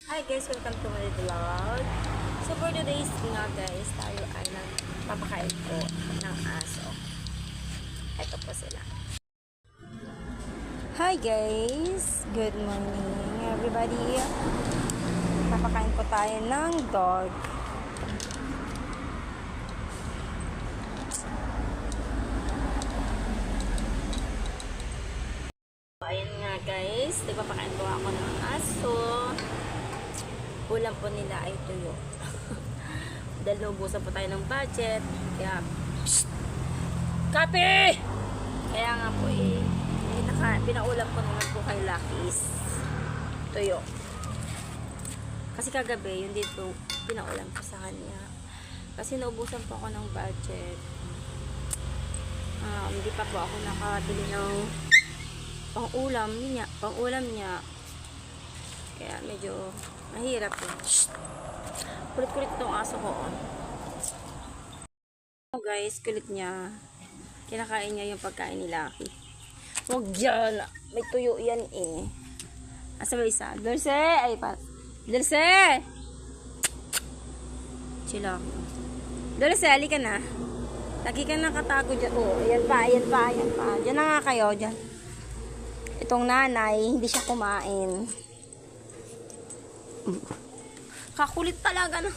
Hi guys, welcome to my vlog. So for today's nga guys, tayo ay nagpapakain po ng aso. Ito po sila. Hi guys, good morning everybody. Papakain po tayo ng dog. Ayan nga guys, nagpapakain po ako ng aso. Ulam po nila ay tuyo. Dahil naubusan po tayo ng budget. Kaya, kape! Kaya nga po pinaulam ko naman po kay Lucky's tuyo. Kasi kagabi, yun dito pinaulam ko sa kanya. Kasi naubusan po ako ng budget. Hindi pa po ako nakabili ng pang-ulam niya. Kaya medyo mahirap yun. Kulit-kulit itong aso ko. Oh guys, kulit niya. Kinakain niya yung pagkain ni Lucky. Huwag dyan. May tuyo yan eh. Asa ba isa? Dulce! Ay pa. Dulce! Chila. Dulce, halika na. Lagi ka nakatago dyan. Oh, ayan pa. Diyan na nga kayo. Dyan. Itong nanay, hindi siya kumain. Kakulit talaga na.